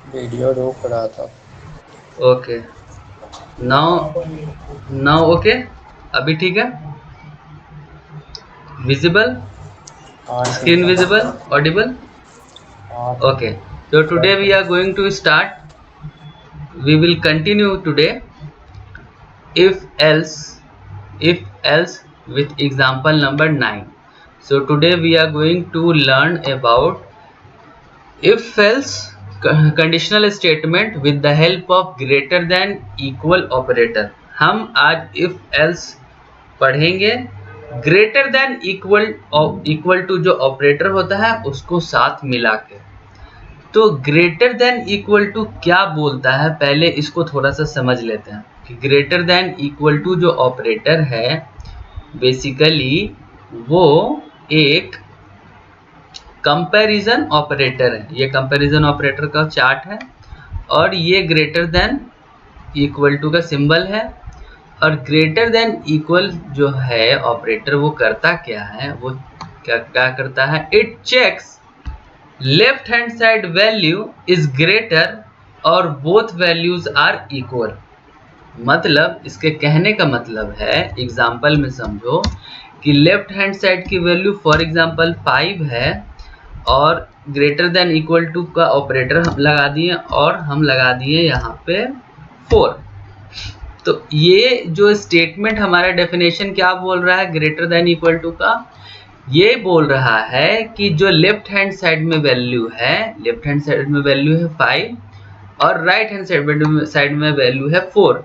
Video रोक रहा था। ओके, नाउ नाउ ओके, अभी ठीक है, विजिबल, हाँ ठीक स्क्रीन है। Visible, Audible. हाँ ठीक Okay, है। so today we करते are going to start. We will continue today if else, if else with example number 9. So today we are going to learn about if else conditional statement with the help of greater than equal operator. हम आज if else पढ़ेंगे, greater than equal to जो operator होता है उसको साथ मिला के। तो ग्रेटर देन इक्वल टू क्या बोलता है, पहले इसको थोड़ा सा समझ लेते हैं कि ग्रेटर देन इक्वल टू जो ऑपरेटर है बेसिकली वो एक कंपैरिजन ऑपरेटर है। ये कंपैरिजन ऑपरेटर का चार्ट है और ये ग्रेटर देन इक्वल टू का सिंबल है। और ग्रेटर देन इक्वल जो है ऑपरेटर वो करता क्या है, वो क्या क्या करता है, it checks left hand side value is greater और बोथ वैल्यूज आर इक्वल। मतलब इसके कहने का मतलब है, एग्जाम्पल में समझो कि लेफ्ट हैंड साइड की वैल्यू फॉर एग्जाम्पल 5 है और ग्रेटर देन इक्वल टू का ऑपरेटर हम लगा दिए और हम लगा दिए यहाँ पे 4। तो ये जो स्टेटमेंट हमारा डेफिनेशन क्या बोल रहा है ग्रेटर देन इक्वल टू का, ये बोल रहा है कि जो लेफ्ट हैंड साइड में वैल्यू है, लेफ्ट हैंड साइड में वैल्यू है 5 और राइट हैंड साइड में वैल्यू है 4।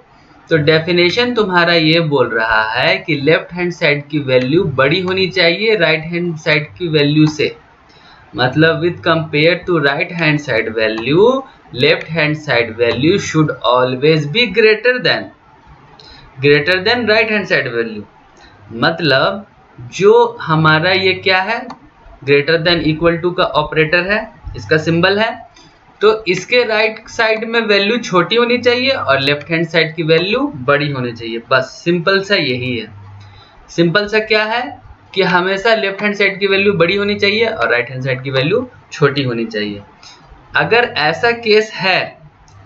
तो डेफिनेशन तुम्हारा ये बोल रहा है कि लेफ्ट हैंड साइड की वैल्यू बड़ी होनी चाहिए राइट हैंड साइड की वैल्यू से। मतलब with compare to right hand side value, left hand side value should always be greater than right hand side value. मतलब जो हमारा ये क्या है, ग्रेटर देन इक्वल टू का ऑपरेटर है, इसका सिंबल है, तो इसके राइट साइड में वैल्यू छोटी होनी चाहिए और लेफ्ट हैंड साइड की वैल्यू बड़ी होनी चाहिए। बस सिंपल सा यही है। सिंपल सा क्या है कि हमेशा लेफ्ट हैंड साइड की वैल्यू बड़ी होनी चाहिए और राइट हैंड साइड की वैल्यू छोटी होनी चाहिए। अगर ऐसा केस है,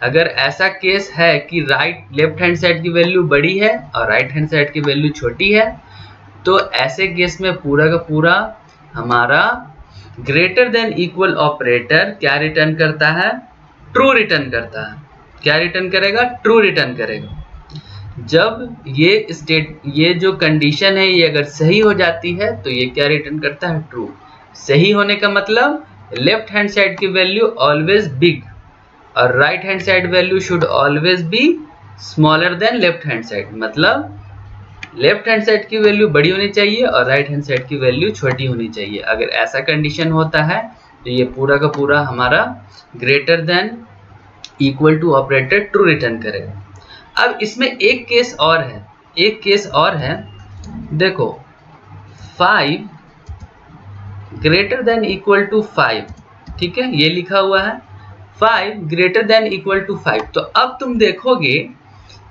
अगर ऐसा केस है कि लेफ्ट हैंड साइड की वैल्यू बड़ी है और राइट हैंड साइड की वैल्यू छोटी है, तो ऐसे केस में पूरा का पूरा हमारा ग्रेटर देन इक्वल ऑपरेटर क्या रिटर्न करता है, ट्रू रिटर्न करता है। क्या रिटर्न करेगा, ट्रू रिटर्न करेगा। जब ये जो कंडीशन है ये अगर सही हो जाती है तो ये क्या रिटर्न करता है, ट्रू। सही होने का मतलब लेफ्ट हैंड साइड की वैल्यू ऑलवेज बिग और right hand side value should always be smaller than left hand side. मतलब लेफ्ट हैंड साइड की वैल्यू बड़ी होनी चाहिए और राइट हैंड साइड की वैल्यू छोटी होनी चाहिए। अगर ऐसा कंडीशन होता है तो ये पूरा का पूरा हमारा greater than equal to operator true return करेगा। अब इसमें एक केस और है, एक केस और है। देखो 5 ग्रेटर देन इक्वल टू 5, ठीक है, ये लिखा हुआ है 5 ग्रेटर देन इक्वल टू 5। तो अब तुम देखोगे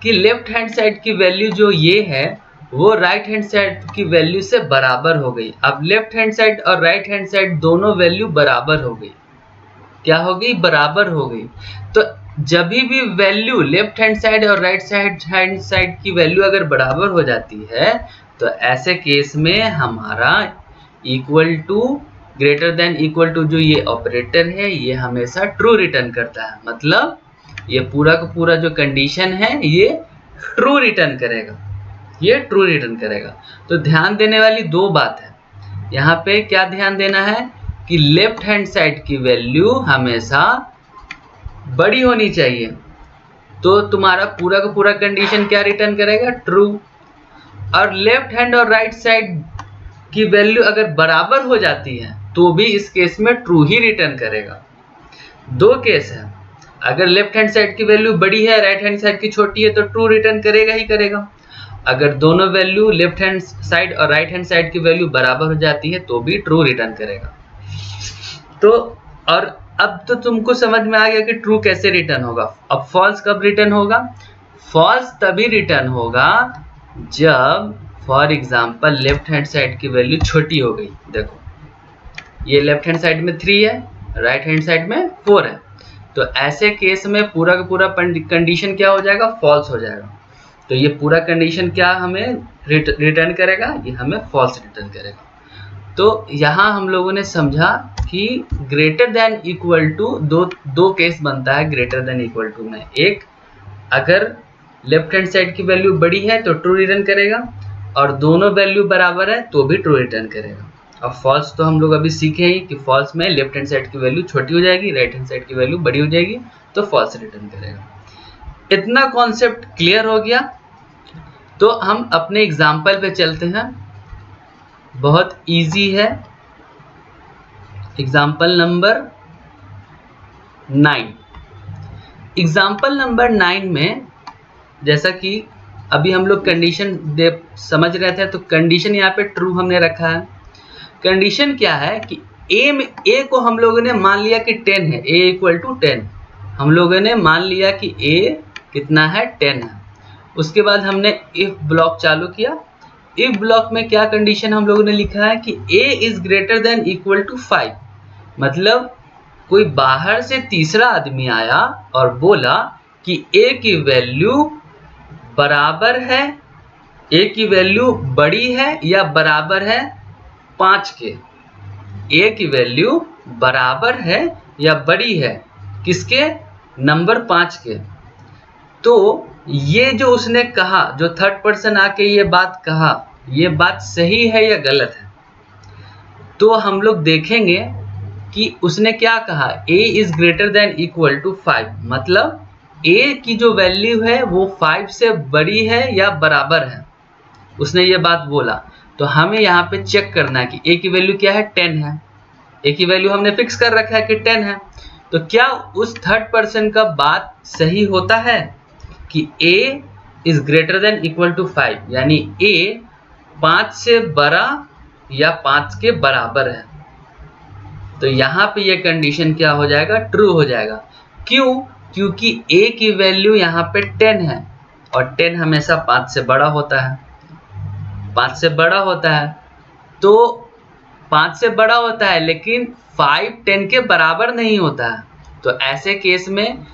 कि लेफ्ट हैंड साइड की वैल्यू जो ये है वो राइट हैंड साइड की वैल्यू से बराबर हो गई। अब लेफ्ट हैंड साइड और राइट हैंड साइड दोनों वैल्यू बराबर हो गई। क्या हो गई, बराबर हो गई। तो जब भी वैल्यू लेफ्ट हैंड साइड और राइट हैंड साइड की वैल्यू अगर बराबर हो जाती है तो ऐसे केस में हमारा equal to greater than equal to जो ये ऑपरेटर है ये हमेशा ट्रू रिटर्न करता है। मतलब ये पूरा का पूरा जो कंडीशन है ये ट्रू रिटर्न करेगा, ये ट्रू रिटर्न करेगा। तो ध्यान देने वाली दो बात है यहाँ पे। क्या ध्यान देना है कि लेफ्ट हैंड साइड की वैल्यू हमेशा बड़ी होनी चाहिए, तो तुम्हारा पूरा का पूरा कंडीशन क्या रिटर्न करेगा, ट्रू। और लेफ्ट हैंड और राइट साइड की वैल्यू अगर बराबर हो जाती है तो भी इस केस में ट्रू ही रिटर्न करेगा। दो केस है, अगर लेफ्ट हैंड साइड की वैल्यू बड़ी है राइट हैंड साइड की छोटी है तो ट्रू रिटर्न करेगा ही करेगा। अगर दोनों वैल्यू लेफ्ट हैंड साइड और राइट हैंड साइड की वैल्यू बराबर हो जाती है तो भी ट्रू रिटर्न करेगा। तो और अब तो तुमको समझ में आ गया कि ट्रू कैसे रिटर्न होगा। अब फॉल्स कब रिटर्न होगा, फॉल्स तभी रिटर्न होगा जब for example left hand side की वैल्यू छोटी हो गई। देखो ये लेफ्ट हैंड साइड में 3 है, राइट हैंड साइड में 4 है। तो ऐसे केस में पूरा का पूरा कंडीशन क्या हो जाएगा, फॉल्स हो जाएगा। तो ये पूरा कंडीशन क्या हमें रिटर्न करेगा, ये हमें फॉल्स रिटर्न करेगा। तो यहाँ हम लोगों ने समझा कि ग्रेटर देन इक्वल टू दो केस बनता है ग्रेटर देन इक्वल टू में। एक, अगर लेफ्ट हैंड साइड की वैल्यू बड़ी है तो ट्रू रिटर्न करेगा, और दोनों वैल्यू बराबर है तो भी ट्रू रिटर्न करेगा। और फॉल्स तो हम लोग अभी सीखे ही कि फॉल्स में लेफ्ट हैंड साइड की वैल्यू छोटी हो जाएगी, राइट हैंड साइड की वैल्यू बड़ी हो जाएगी, तो फॉल्स रिटर्न करेगा। इतना कॉन्सेप्ट क्लियर हो गया। तो हम अपने एग्जाम्पल पे चलते हैं, बहुत इजी है। Example number 9। एग्जाम्पल नंबर 9 में जैसा कि अभी हम लोग कंडीशन समझ रहे थे, तो कंडीशन यहाँ पे ट्रू हमने रखा है। कंडीशन क्या है कि ए को हम लोगों ने मान लिया कि 10 है, ए इक्वल टू 10। हम लोगों ने मान लिया कि ए कितना है, 10 है। उसके बाद हमने इफ ब्लॉक चालू किया। इफ ब्लॉक में क्या कंडीशन हम लोगों ने लिखा है कि a is greater than equal to 5। मतलब कोई बाहर से तीसरा आदमी आया और बोला कि a की वैल्यू बराबर है, a की वैल्यू बड़ी है या बराबर है 5 के। a की वैल्यू बराबर है या बड़ी है किसके, नंबर 5 के। तो ये जो उसने कहा, जो थर्ड पर्सन आके ये बात कहा, ये बात सही है या गलत है। तो हम लोग देखेंगे कि उसने क्या कहा, a is greater than equal to 5। मतलब a की जो वैल्यू है वो 5 से बड़ी है या बराबर है, उसने ये बात बोला। तो हमें यहाँ पे चेक करना है कि a की वैल्यू क्या है, 10 है। a की वैल्यू हमने फिक्स कर रखा है कि 10 है। तो क्या उस थर्ड पर्सन का बात सही होता है कि a is greater than equal to 5, यानी a 5 से बड़ा या 5 के बराबर है। तो यहाँ पे ये कंडीशन क्या हो जाएगा, ट्रू हो जाएगा। क्यों, क्योंकि a की वैल्यू यहाँ पे 10 है और 10 हमेशा 5 से बड़ा होता है, 5 से बड़ा होता है। तो 5 से बड़ा होता है लेकिन 5 10 के बराबर नहीं होता है। तो ऐसे केस में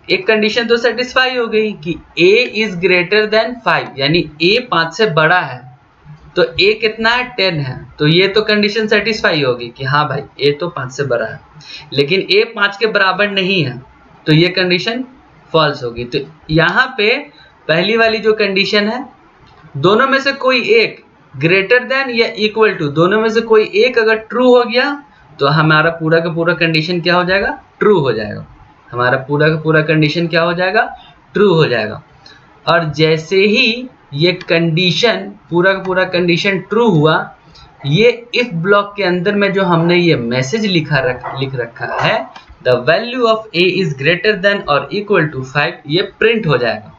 एक कंडीशन तो सेटिस्फाई हो गई कि a इज ग्रेटर देन 5, यानी a 5 से बड़ा है। तो a कितना है, 10 है। तो ये तो कंडीशन सेटिस्फाई होगी कि हाँ भाई a तो 5 से बड़ा है, लेकिन a 5 के बराबर नहीं है, तो ये कंडीशन फॉल्स होगी। तो यहाँ पे पहली वाली जो कंडीशन है, दोनों में से कोई एक ग्रेटर देन या इक्वल टू, दोनों में से कोई एक अगर ट्रू हो गया तो हमारा पूरा का पूरा कंडीशन क्या हो जाएगा, ट्रू हो जाएगा। हमारा पूरा का पूरा कंडीशन क्या हो जाएगा, ट्रू हो जाएगा। और जैसे ही ये कंडीशन पूरा का पूरा कंडीशन ट्रू हुआ, ये इफ ब्लॉक के अंदर में जो हमने ये मैसेज लिख रखा है, the value of a is greater then और इक्वल टू 5, ये प्रिंट हो जाएगा।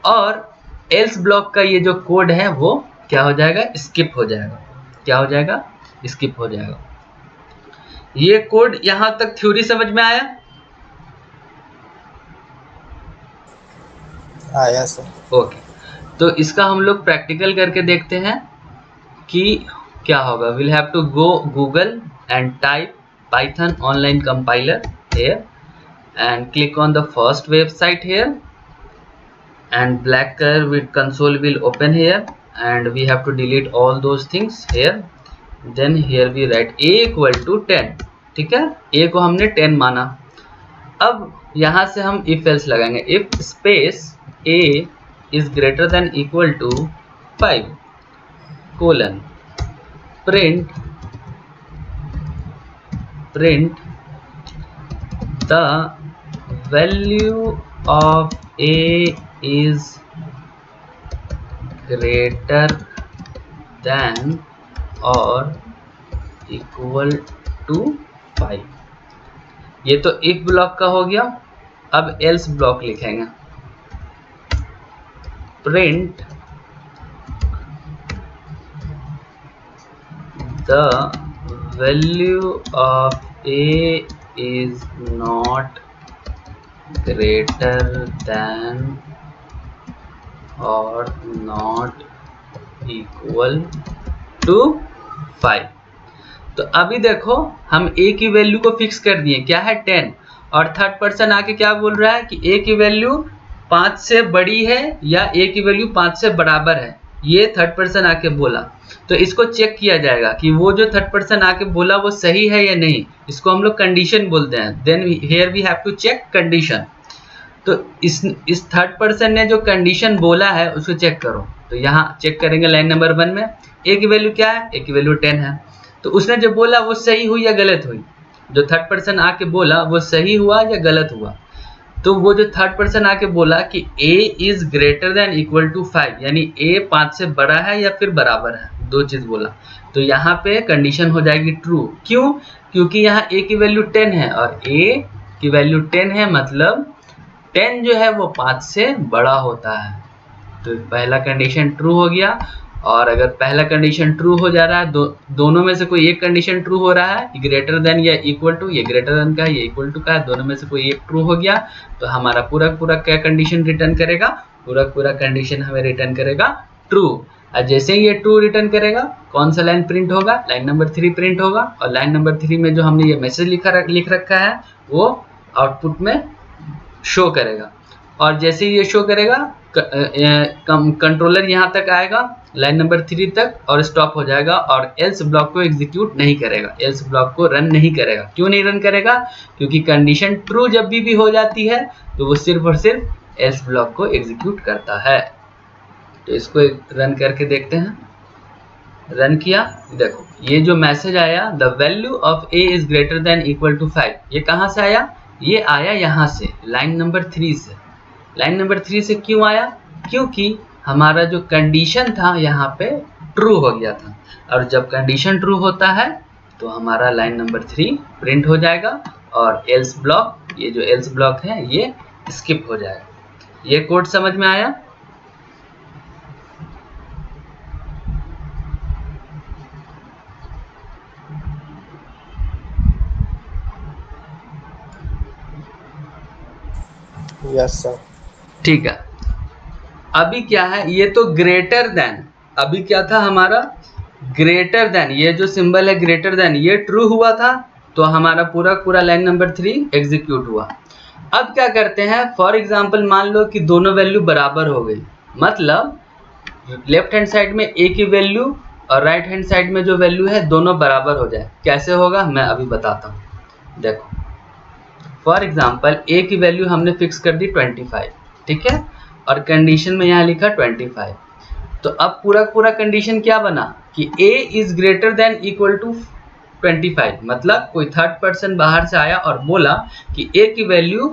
और एल्स ब्लॉक का ये जो कोड है वो क्या हो जाएगा, स्किप हो जाएगा। क्या हो जाएगा, स्किप हो जाएगा। ये कोड यहां तक थ्योरी समझ में आया? आया सर। ओके, तो इसका हम लोग प्रैक्टिकल करके देखते हैं कि क्या होगा। Will have to go Google and type Python online compiler here and click on the first website here, and black color with console will open here, and we have to delete all those things here. Then here we write a equal to 10। ठीक है, a को हमने 10 माना। अब यहाँ से हम if else लगाएंगे, if space a is greater than equal to 5 colon print the value of a is greater than or equal to 5। ये तो if ब्लॉक का हो गया। अब else ब्लॉक लिखेंगे, print the value of a is not greater than or not equal to 5। तो अभी देखो हम a की वैल्यू को फिक्स कर दिए, क्या है 10, और थर्ड पर्सन आके क्या बोल रहा है कि ए की वैल्यू 5 से बड़ी है या ए की वैल्यू 5 से बराबर है, ये थर्ड पर्सन आके बोला। तो इसको चेक किया जाएगा कि वो जो थर्ड पर्सन आके बोला वो सही है या नहीं, इसको हम लोग कंडीशन बोलते हैं। Then here we have to check condition. तो इस थर्ड पर्सन ने जो कंडीशन बोला है उसको चेक करो। तो यहाँ चेक करेंगे लाइन नंबर 1 में ए की वैल्यू क्या है, ए की वैल्यू 10 है। तो उसने जो बोला वो सही हुई या गलत हुई, जो थर्ड पर्सन आके बोला वो सही हुआ या गलत हुआ। तो वो जो थर्ड पर्सन आके बोला कि a is greater than equal to 5, यानी a 5 से बड़ा है या फिर बराबर है, दो चीज बोला, तो यहाँ पे कंडीशन हो जाएगी ट्रू। क्यों? क्योंकि यहाँ a की वैल्यू 10 है और a की वैल्यू 10 है, मतलब 10 जो है वो 5 से बड़ा होता है। तो पहला कंडीशन ट्रू हो गया। और अगर पहला कंडीशन ट्रू हो जा रहा है, दोनों में से कोई एक कंडीशन ट्रू हो रहा है, ग्रेटर देन या इक्वल टू, ये ग्रेटर देन का है, ये इक्वल टू का है, दोनों में से कोई एक ट्रू हो गया, तो हमारा पूरा पूरा क्या कंडीशन रिटर्न करेगा, पूरा पूरा कंडीशन हमें रिटर्न करेगा ट्रू। और जैसे ही ये ट्रू रिटर्न करेगा, कौन सा लाइन प्रिंट होगा, लाइन नंबर 3 प्रिंट होगा। और लाइन नंबर 3 में जो हमने ये मैसेज लिख रखा है वो आउटपुट में शो करेगा। और जैसे ही ये शो करेगा, कंट्रोलर यहाँ तक आएगा लाइन नंबर 3 तक और स्टॉप हो जाएगा और एल्स ब्लॉक को एग्जीक्यूट नहीं करेगा, एल्स ब्लॉक को रन नहीं करेगा। क्यों नहीं रन करेगा? क्योंकि कंडीशन ट्रू जब भी हो जाती है तो वो सिर्फ और सिर्फ एल्स ब्लॉक को एग्जीक्यूट करता है। तो इसको रन करके देखते हैं। रन किया, देखो ये जो मैसेज आया, the value of A is greater than equal to 5, ये कहाँ से आया? ये आया यहाँ से, लाइन नंबर 3 से। लाइन नंबर 3 से क्यों आया? क्योंकि हमारा जो कंडीशन था यहाँ पे ट्रू हो गया था, और जब कंडीशन ट्रू होता है तो हमारा लाइन नंबर 3 प्रिंट हो जाएगा और एल्स ब्लॉक, ये जो एल्स ब्लॉक है ये स्किप हो जाएगा। ये कोड समझ में आया? Yes sir. ठीक है। अभी क्या है, ये तो ग्रेटर देन, अभी क्या था हमारा ग्रेटर देन, ये जो सिंबल है ग्रेटर देन, ये ट्रू हुआ था तो हमारा पूरा पूरा लाइन नंबर 3 एग्जीक्यूट हुआ। अब क्या करते हैं, फॉर एग्जांपल मान लो कि दोनों वैल्यू बराबर हो गई, मतलब लेफ्ट हैंड साइड में a की वैल्यू और राइट हैंड साइड में जो वैल्यू है दोनों बराबर हो जाए। कैसे होगा मैं अभी बताता हूँ। देखो फॉर एग्जांपल a की वैल्यू हमने फिक्स कर दी 25, ठीक है, और कंडीशन में यहाँ लिखा 25। तो अब पूरा पूरा कंडीशन क्या बना कि a is greater than equal to 25, मतलब कोई थर्ड पर्सन बाहर से आया और बोला कि a की वैल्यू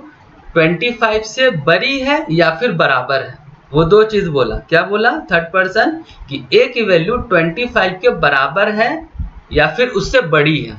25 से बड़ी है या फिर बराबर है। वो दो चीज बोला। क्या बोला थर्ड पर्सन? कि a की वैल्यू 25 के बराबर है या फिर उससे बड़ी है,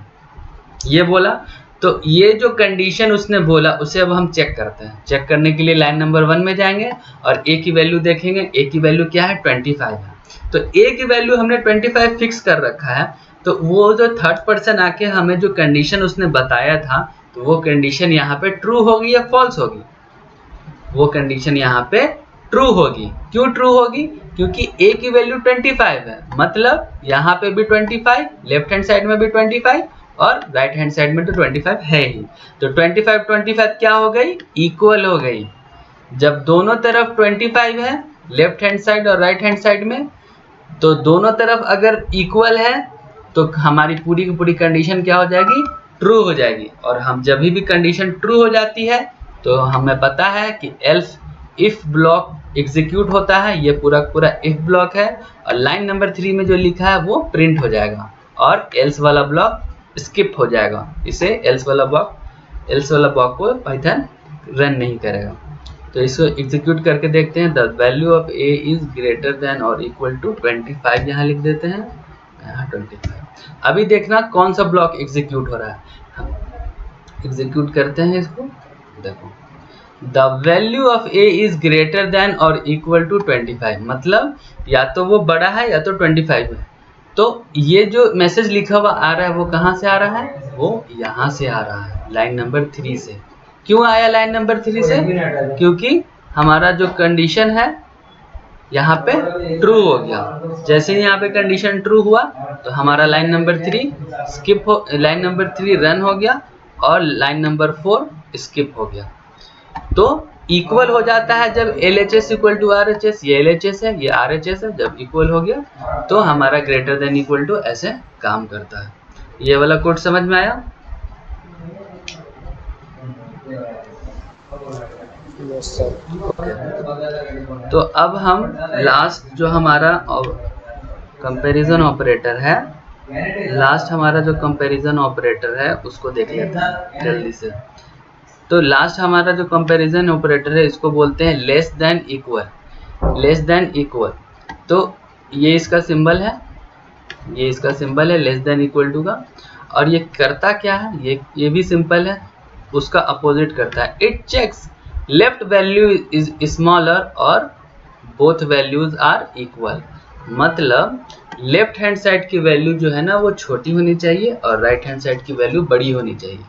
ये बोला। तो ये जो कंडीशन उसने बोला उसे अब हम चेक करते हैं। चेक करने के लिए लाइन नंबर 1 में जाएंगे और a की वैल्यू देखेंगे। a की वैल्यू क्या है? 25 है। तो a की वैल्यू हमने 25 फिक्स कर रखा है, तो वो जो थर्ड पर्सन आके हमें जो कंडीशन उसने बताया था, तो वो कंडीशन यहाँ पे ट्रू होगी या फॉल्स होगी? वो कंडीशन यहाँ पे ट्रू होगी। क्यों ट्रू होगी? क्योंकि a की वैल्यू 25 है, मतलब यहाँ पे भी 25, लेफ्ट हैंड साइड में भी 25 और राइट हैंड साइड में तो 25 है ही। तो 25 क्या हो गई? इक्वल हो गई। जब दोनों तरफ 25 है, लेफ्ट हैंड साइड और राइट हैंड साइड में, तो दोनों तरफ अगर इक्वल है तो हमारी पूरी की पूरी कंडीशन क्या हो जाएगी? ट्रू हो जाएगी। और हम जब भी कंडीशन ट्रू हो जाती है तो हमें पता है कि एल्स इफ ब्लॉक एग्जीक्यूट होता है। ये पूरा पूरा इफ ब्लॉक है और लाइन नंबर 3 में जो लिखा है वो प्रिंट हो जाएगा और एल्स वाला ब्लॉक स्किप हो जाएगा। इसे एल्स वाला ब्लॉक को पाइथन रन नहीं करेगा। तो इसको एग्जीक्यूट करके देखते हैं। The value of a is greater then और इक्वल टू 25, यहाँ लिख देते हैं, यहाँ 25। अभी देखना कौन सा ब्लॉक एग्जीक्यूट हो रहा है। हम एग्जीक्यूट करते हैं इसको। देखो the value of a is greater then और इक्वल टू 25, मतलब या तो वो बड़ा है या तो 25 है। तो ये जो मैसेज लिखा हुआ आ रहा है वो कहाँ से आ रहा है? वो यहाँ से आ रहा है, लाइन नंबर 3 से। क्यों आया लाइन नंबर 3 से? क्योंकि हमारा जो कंडीशन है यहाँ पे ट्रू हो गया। जैसे ही यहाँ पे कंडीशन ट्रू हुआ तो हमारा line number 3 line number 3 run हो गया और लाइन नंबर 4 स्किप हो गया। तो इक्वल हो जाता है जब LHS इक्वल टू RHS, ये LHS है ये RHS है, जब इक्वल हो गया तो हमारा ग्रेटर देन इक्वल टू ऐसे काम करता है। ये वाला कोड समझ में आया? Yes sir. तो अब हम लास्ट जो हमारा कंपैरिजन ऑपरेटर है, लास्ट हमारा जो कंपैरिजन ऑपरेटर है उसको देख लेते हैं जल्दी से। तो लास्ट हमारा जो कंपैरिजन ऑपरेटर है इसको बोलते हैं less than equal. Less than equal, तो ये इसका सिंबल है, ये इसका सिंबल है लेस देन इक्वल टू का। और ये करता क्या है, ये भी सिंपल है, उसका अपोजिट करता है। It checks left value is smaller और बोथ वैल्यूज आर इक्वल। मतलब लेफ्ट हैंड साइड की वैल्यू जो है ना वो छोटी होनी चाहिए और राइट हैंड साइड की वैल्यू बड़ी होनी चाहिए,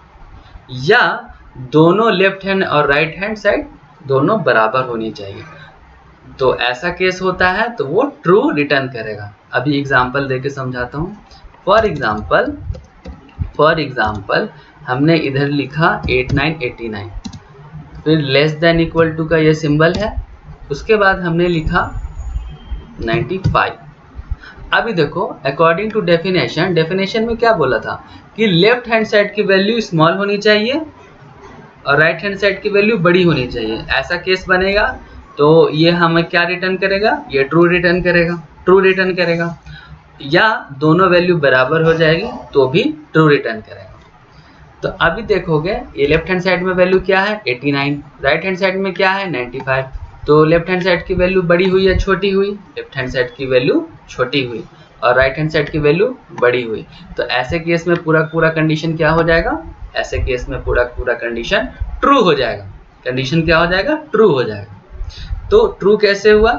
या दोनों लेफ्ट हैंड और राइट हैंड साइड दोनों बराबर होनी चाहिए। तो ऐसा केस होता है तो वो ट्रू रिटर्न करेगा। अभी एग्जांपल देके समझाता हूँ। फॉर एग्जांपल हमने इधर लिखा 8989, फिर लेस देन इक्वल टू का ये सिंबल है, उसके बाद हमने लिखा 95। अभी देखो अकॉर्डिंग टू डेफिनेशन, डेफिनेशन में क्या बोला था कि लेफ्ट हैंड साइड की वैल्यू स्मॉल होनी चाहिए और राइट हैंड साइड की वैल्यू बड़ी होनी चाहिए। ऐसा केस बनेगा तो ये हमें क्या रिटर्न करेगा, ये ट्रू रिटर्न करेगा, ट्रू रिटर्न करेगा। या दोनों वैल्यू बराबर हो जाएगी तो भी ट्रू रिटर्न करेगा। तो अभी देखोगे ये लेफ्ट हैंड साइड में वैल्यू क्या है 89, राइट हैंड साइड में क्या है 95। तो लेफ्ट हैंड साइड की वैल्यू बड़ी हुई या छोटी हुई, लेफ्ट हैंड साइड की वैल्यू छोटी हुई और राइट हैंड साइड की वैल्यू बड़ी हुई। तो ऐसे केस में पूरा कंडीशन क्या हो जाएगा, ऐसे केस में पूरा कंडीशन ट्रू हो जाएगा। कंडीशन क्या हो जाएगा, ट्रू हो जाएगा। तो ट्रू कैसे हुआ,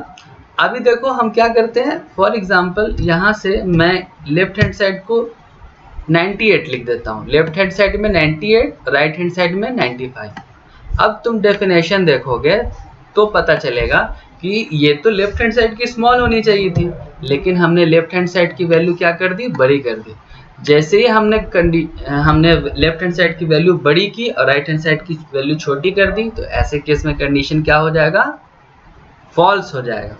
अभी देखो हम क्या करते हैं। फॉर एग्जांपल यहाँ से मैं लेफ्ट हैंड साइड को 98 लिख देता हूँ, लेफ्ट हैंड साइड में 98, राइट हैंड साइड में 95। अब तुम डेफिनेशन देखोगे तो पता चलेगा कि ये तो लेफ्ट हैंड साइड की स्मॉल होनी चाहिए थी, लेकिन हमने लेफ्ट हैंड साइड की वैल्यू क्या कर दी, बड़ी कर दी। जैसे ही हमने लेफ्ट हैंड साइड की वैल्यू बड़ी की और राइट हैंड साइड की वैल्यू छोटी कर दी, तो ऐसे केस में कंडीशन क्या हो जाएगा, फॉल्स हो जाएगा।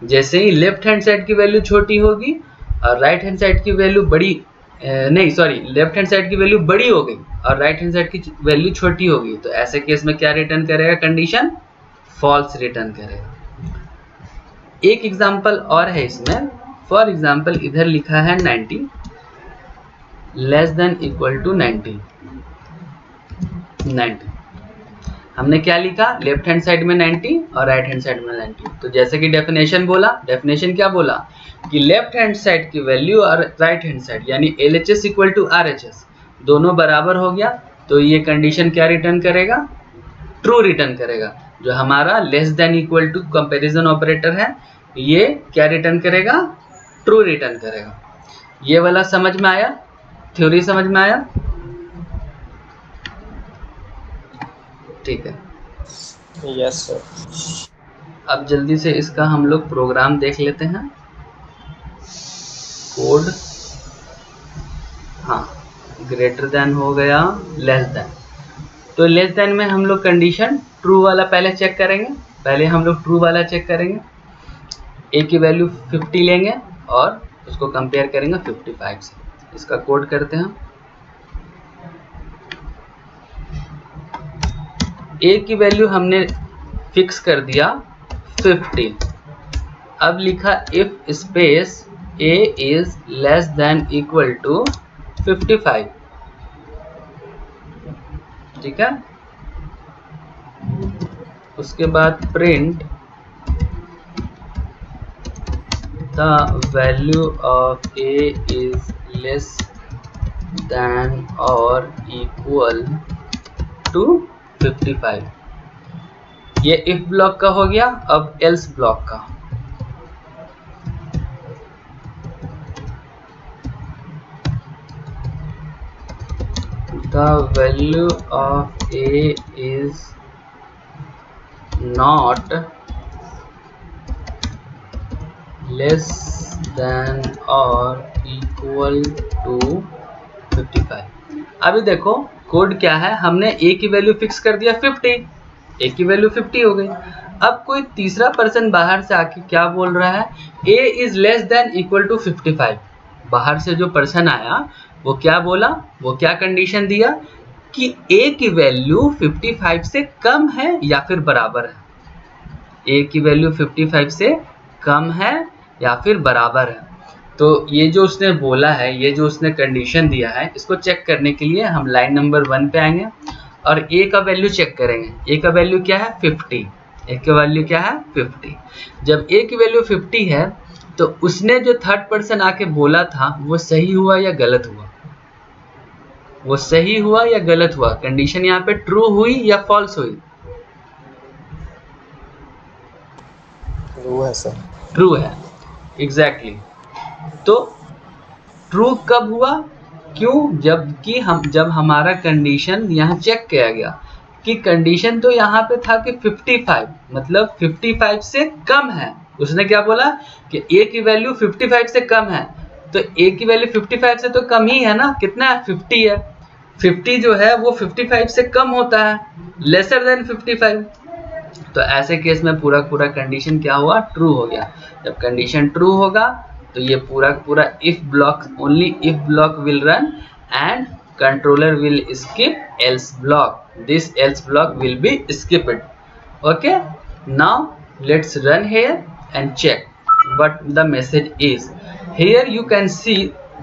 जैसे ही लेफ्ट हैंड साइड की वैल्यू छोटी होगी और राइट हैंड साइड की वैल्यू बड़ी लेफ्ट हैंड साइड की वैल्यू बड़ी हो गई और राइट हैंड साइड की वैल्यू छोटी होगी, तो ऐसे केस में क्या रिटर्न करेगा, कंडीशन फॉल्स रिटर्न करेगा। एक एग्जांपल और है इसमें। फॉर एग्जांपल इधर लिखा है 90 लेस देन इक्वल टू 90। हमने क्या लिखा, लेफ्ट हैंड साइड में 90 और राइट हैंड साइड में 90। तो जैसे कि डेफिनेशन बोला, डेफिनेशन क्या बोला कि लेफ्ट हैंड साइड की वैल्यू और राइट हैंड साइड यानी LHS इक्वल टू RHS दोनों बराबर हो गया, तो ये कंडीशन क्या रिटर्न करेगा, ट्रू रिटर्न करेगा। जो हमारा less than equal to comparison operator है ये क्या रिटर्न करेगा, ट्रू रिटर्न करेगा। ये वाला समझ में आया, थ्योरी समझ में आया, ठीक है। Yes sir. अब जल्दी से इसका हम लोग प्रोग्राम देख लेते हैं, कोड। हाँ, ग्रेटर देन हो गया, लेस देन। तो लेस देन में हम लोग कंडीशन ट्रू वाला पहले चेक करेंगे, पहले हम लोग ट्रू वाला चेक करेंगे। ए की वैल्यू 50 लेंगे और उसको कंपेयर करेंगे 55 से। इसका कोड करते हैं। ए की वैल्यू हमने फिक्स कर दिया 50। अब लिखा if space a is less than equal to 55, ठीक है। उसके बाद print the value of A is less than और इक्वल टू 55। ये इफ ब्लॉक का हो गया। अब एल्स ब्लॉक का, the value of a is not less than or equal to 55। अभी देखो कोड क्या है, हमने a की वैल्यू फिक्स कर दिया 50, a की वैल्यू 50 हो गई। अब कोई तीसरा पर्सन बाहर से आके क्या बोल रहा है, a is less than equal to 55। बाहर से जो पर्सन आया वो क्या बोला, वो क्या कंडीशन दिया कि a की वैल्यू 55 से कम है या फिर बराबर है, a की वैल्यू 55 से कम है या फिर बराबर है। तो ये जो उसने बोला है, ये जो उसने कंडीशन दिया है, इसको चेक करने के लिए हम लाइन नंबर 1 पे आएंगे और a का वैल्यू चेक करेंगे। a का वैल्यू क्या है 50, a की वैल्यू क्या है 50। जब a की वैल्यू 50 है तो उसने जो थर्ड पर्सन आके बोला था वो सही हुआ या गलत हुआ, वो सही हुआ या गलत हुआ, कंडीशन यहाँ पे ट्रू हुई या फॉल्स हुई? ट्रू है सर। ट्रू है, एग्जैक्टली। तो ट्रू कब हुआ, क्यों, जब हमारा कंडीशन यहाँ चेक किया गया कि कंडीशन तो यहाँ पे था कि 55, मतलब 55 से कम है। उसने क्या बोला कि a की वैल्यू 55 से कम है, तो a की वैल्यू 55 से तो कम ही है ना, कितना है 50 है। 50 जो है वो 55 से कम होता है, लेसर देन 55। तो ऐसे केस में पूरा पूरा कंडीशन क्या हुआ, ट्रू हो गया। जब कंडीशन ट्रू होगा तो ये पूरा पूरा if block, only if block will run and controller will skip else block, this else block will be skipped. Okay, now let's run here and check what the message is. Here you can see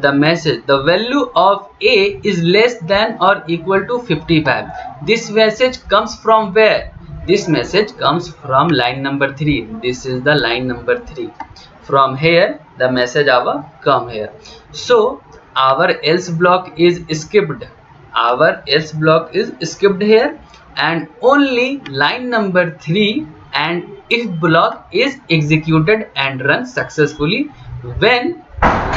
the message, the value of a is less than or equal to 55. This message comes from where? This message comes from line number 3. This is the line number 3. From here the message our come here. So our else block is skipped, our else block is skipped here, and only line number 3 and if block is executed and run successfully when,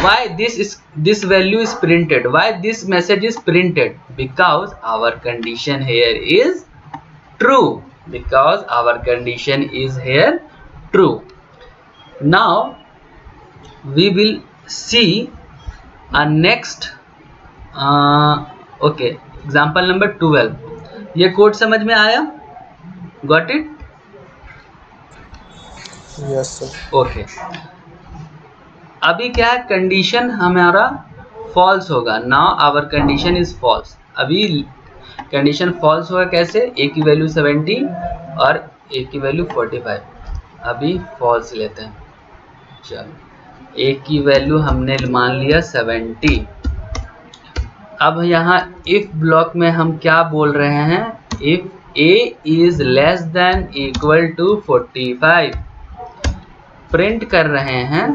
why this value is printed, why this message is printed, because our condition here is true, because our condition is here true. Now we will see a next okay, example number 12. ये code समझ में आया, got it? Yes sir. Okay, अभी क्या है, condition हमारा false होगा। Now our condition is false. अभी कंडीशन फॉल्स होगा कैसे, a की वैल्यू 70 और a की वैल्यू 45। अभी फॉल्स लेते हैं, चलो a की वैल्यू हमने मान लिया 70। अब यहाँ इफ ब्लॉक में हम क्या बोल रहे हैं, if a is less than equal to 45, print कर रहे हैं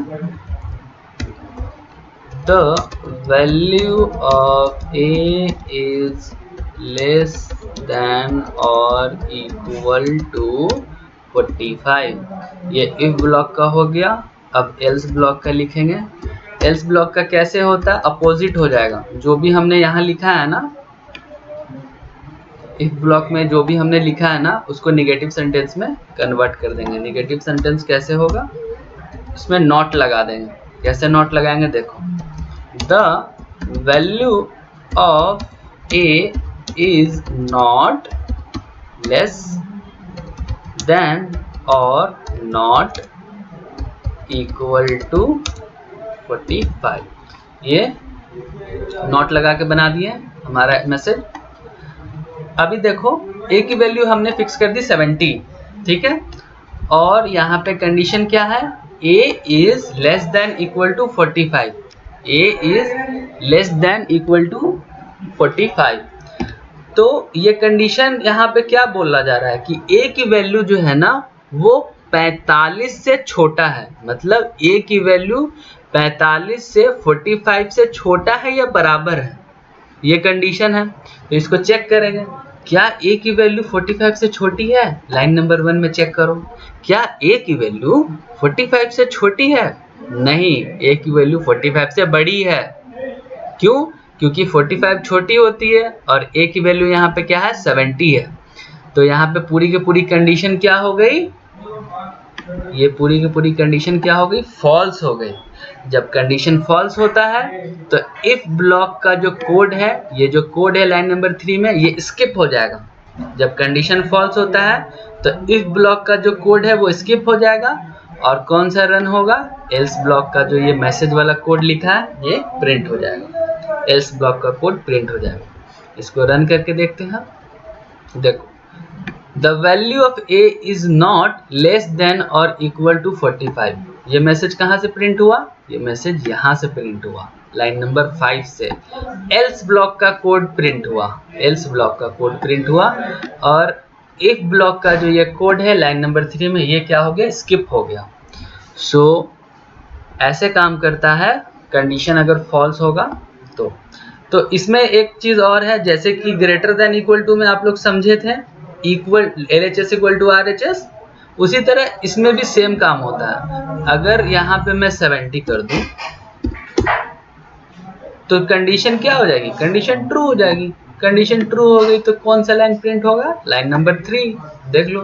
the value of a is less than और इक्वल टू 45। ये इफ ब्लॉक का हो गया। अब एल्स ब्लॉक का लिखेंगे। एल्स ब्लॉक का कैसे होता है, अपोजिट हो जाएगा। जो भी हमने यहाँ लिखा है ना, इफ ब्लॉक में जो भी हमने लिखा है ना, उसको नेगेटिव सेंटेंस में कन्वर्ट कर देंगे। नेगेटिव सेंटेंस कैसे होगा, उसमें नॉट लगा देंगे। कैसे नॉट लगाएंगे, देखो, the value of A is not less than और नॉट इक्वल टू 45। ये नॉट लगा के बना दिए हमारा मैसेज। अभी देखो a की वैल्यू हमने फिक्स कर दी 70, ठीक है, और यहाँ पे कंडीशन क्या है, a is less than equal to 45, a is less than equal to 45। तो ये कंडीशन यहाँ पे क्या बोला जा रहा है कि a की वैल्यू जो है ना वो 45 से छोटा है, मतलब a की वैल्यू 45 से 45 से छोटा है या बराबर है, ये कंडीशन है। तो इसको चेक करेंगे, क्या a की वैल्यू 45 से छोटी है, लाइन नंबर 1 में चेक करो, क्या a की वैल्यू 45 से छोटी है? नहीं, a की वैल्यू 45 से बड़ी है। क्यों? क्योंकि 45 छोटी होती है और a की वैल्यू यहाँ पे क्या है, 70 है। तो यहाँ पे पूरी की पूरी कंडीशन क्या हो गई, ये पूरी की पूरी कंडीशन क्या हो गई, फॉल्स हो गई। जब कंडीशन फॉल्स होता है तो इफ ब्लॉक का जो कोड है, ये जो कोड है लाइन नंबर 3 में, ये स्किप हो जाएगा। जब कंडीशन फॉल्स होता है तो इफ ब्लॉक का जो कोड है वो स्किप हो जाएगा, और कौन सा रन होगा, एल्स ब्लॉक का जो ये मैसेज वाला कोड लिखा है ये प्रिंट हो जाएगा, एल्स ब्लॉक का कोड प्रिंट हो जाएगा। इसको रन करके देखते हैं। देखो, the value of A is not less than और इक्वल टू 45। ये मैसेज कहाँ से प्रिंट हुआ, ये मैसेज यहाँ से प्रिंट हुआ, लाइन नंबर 5 से। एल्स ब्लॉक का कोड प्रिंट हुआ, एल्स ब्लॉक का कोड प्रिंट हुआ, और इफ ब्लॉक का जो ये कोड है लाइन नंबर 3 में, ये क्या हो गया, स्किप हो गया। सो ऐसे काम करता है कंडीशन अगर फॉल्स होगा तो इसमें एक चीज और है, जैसे कि ग्रेटर देन इक्वल टू में आप लोग समझे थे, equal LHS equal to RHS, उसी तरह इसमें भी सेम काम होता है। अगर यहाँ पे मैं 70 कर दूं तो कंडीशन क्या हो जाएगी, कंडीशन ट्रू हो जाएगी। कंडीशन ट्रू हो गई तो कौन सा लाइन प्रिंट होगा, लाइन नंबर 3। देख लो,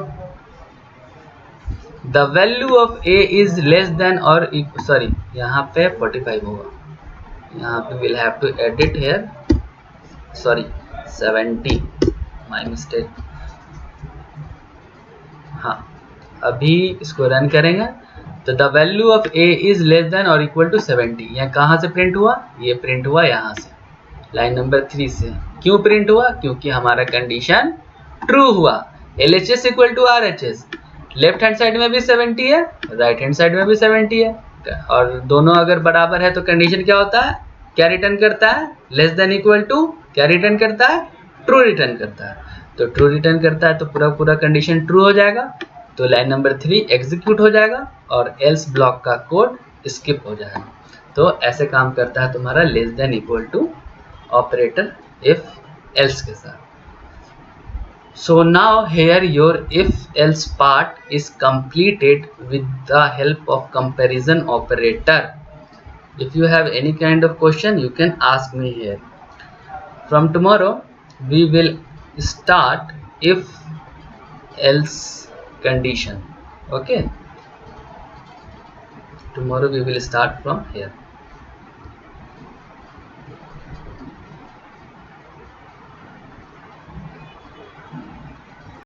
the value of A is less than और सॉरी, यहाँ पे 45 होगा, यहाँ पे will have to edit here, sorry 70, my mistake. हाँ, अभी इसको रन करेंगे तो the value of A is less than और इक्वल टू 70, यह कहाँ से प्रिंट हुआ, ये प्रिंट हुआ यहाँ से, लाइन नंबर 3 से। क्यों प्रिंट हुआ, क्योंकि हमारा कंडीशन ट्रू हुआ। LHS equal to RHS, left hand side में भी 70 है, राइट हैंड साइड में भी 70 है, और दोनों अगर बराबर है तो कंडीशन क्या होता है, क्या रिटर्न करता है, लेस देन इक्वल टू, क्या रिटर्न करता है, ट्रू रिटर्न करता है। तो ट्रू रिटर्न करता है तो पूरा पूरा कंडीशन ट्रू हो जाएगा, तो लाइन नंबर 3 एग्जीक्यूट हो जाएगा और एल्स ब्लॉक का कोड स्किप हो जाएगा। तो ऐसे काम करता है तुम्हारा less than equal to operator if else के साथ। So now here your if else part is completed with the help of comparison operator. If you have any kind of question you can ask me here. From tomorrow we will start if else condition. Okay, tomorrow we will start from here.